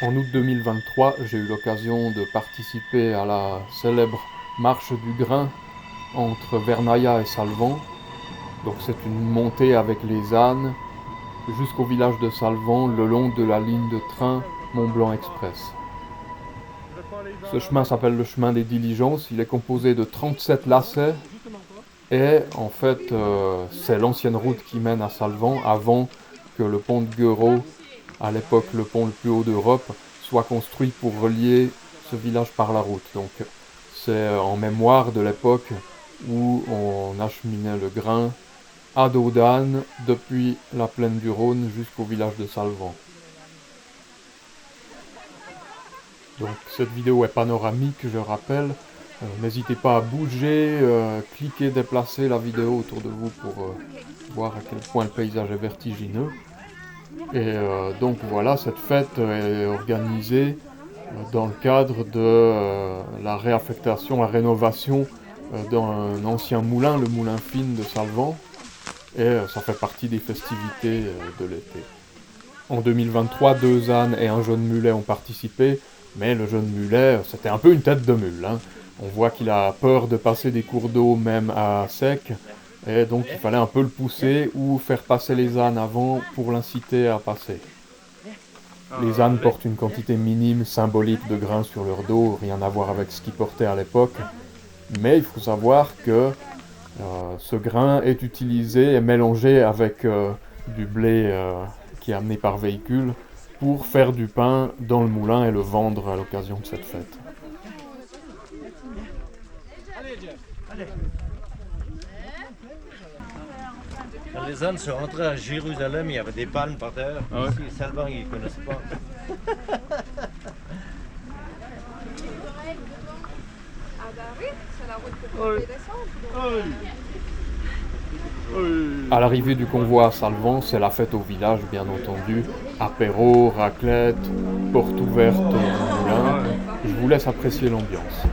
En août 2023, j'ai eu l'occasion de participer à la célèbre marche du grain entre Vernaya et Salvan. Donc c'est une montée avec les ânes jusqu'au village de Salvan le long de la ligne de train Mont-Blanc Express. Ce chemin s'appelle le chemin des diligences, il est composé de 37 lacets et en fait c'est l'ancienne route qui mène à Salvan avant que le pont de Gueuro, à l'époque le pont le plus haut d'Europe, soit construit pour relier ce village par la route. Donc c'est en mémoire de l'époque où on acheminait le grain à dos d'âne depuis la plaine du Rhône jusqu'au village de Salvan. Donc cette vidéo est panoramique, je rappelle. N'hésitez pas à bouger, cliquer, déplacer la vidéo autour de vous pour voir à quel point le paysage est vertigineux. Et donc voilà, cette fête est organisée dans le cadre de la réaffectation, la rénovation d'un ancien moulin, le moulin Fine de Salvan. Et ça fait partie des festivités de l'été. En 2023, 2 ânes et un jeune mulet ont participé, mais le jeune mulet, c'était un peu une tête de mule. Hein. On voit qu'il a peur de passer des cours d'eau même à sec, et donc il fallait un peu le pousser ou faire passer les ânes avant pour l'inciter à passer. Les ânes portent une quantité minime, symbolique de grains sur leur dos, rien à voir avec ce qu'ils portaient à l'époque, mais il faut savoir que ce grain est utilisé et mélangé avec du blé qui est amené par véhicule pour faire du pain dans le moulin et le vendre à l'occasion de cette fête. Quand les ânes sont rentrés à Jérusalem, il y avait des palmes par terre. Ah ouais. Ici, Salvan, ils ne connaissent pas. Ah bah oui, c'est la route que vous pouvez descendre. À l'arrivée du convoi à Salvan, c'est la fête au village, bien entendu. Apéro, raclette, porte ouverte au moulin. Je vous laisse apprécier l'ambiance.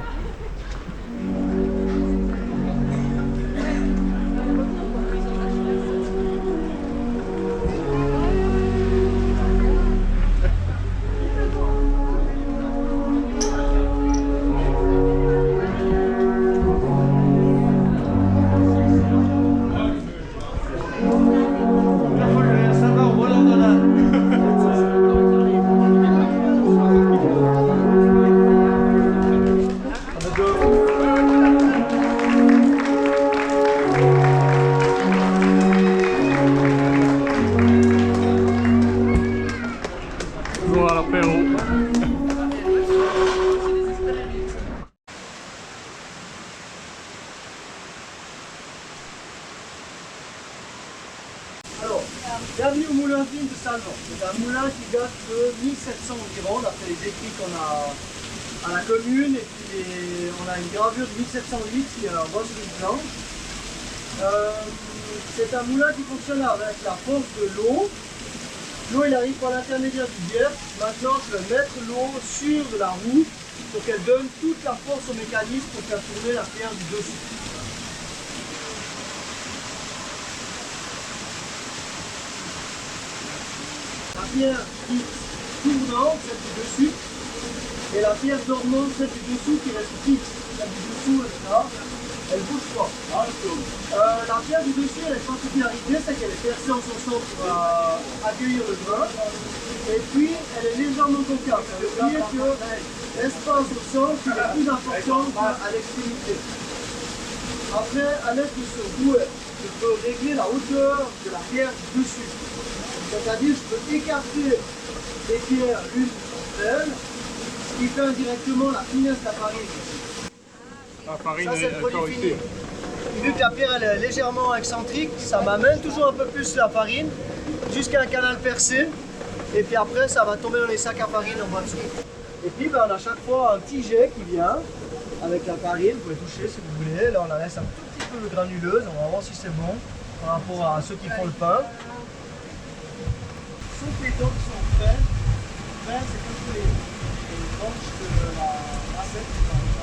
Alors, bienvenue au moulin Fine de Salvan. C'est un moulin qui date de 1700 environ, d'après les écrits qu'on a à la commune. Et puis on a une gravure de 1708 qui est en rosserie blanche. C'est un moulin qui fonctionne avec la force de l'eau. L'eau il arrive par l'intermédiaire du bière. Maintenant je vais mettre l'eau sur la roue pour qu'elle donne toute la force au mécanisme pour faire tourner la pierre du dessus. La pierre dite tournante, celle du dessus, et la pierre dormante, celle du dessous qui reste fixe. Celle du dessous, elle est là, elle ne bouge pas. La pierre du dessus, elle a une particularité, c'est qu'elle est percée en son centre pour accueillir le grain, et puis elle est légèrement concave. Ça veut dire que l'espace au centre il est plus important qu'à l'extrémité. Après, à l'aide de ce rouet, je peux régler la hauteur de la pierre du dessus. C'est-à-dire je peux écarter les pierres l'une de l'autre, ce qui fait indirectement la finesse de la farine. La farine Ça, c'est le est produit fini. Et vu que la pierre elle est légèrement excentrique, ça m'amène toujours un peu plus la farine jusqu'à un canal percé. Et puis après, ça va tomber dans les sacs à farine en bas dessous. Et puis on a chaque fois un petit jet qui vient avec la farine. Vous pouvez toucher si vous voulez. Là, on la laisse un tout petit peu granuleuse. On va voir si c'est bon par rapport à ceux qui font le pain. Sauf les dents qui sont frais. Frais, c'est comme les branches de la recette.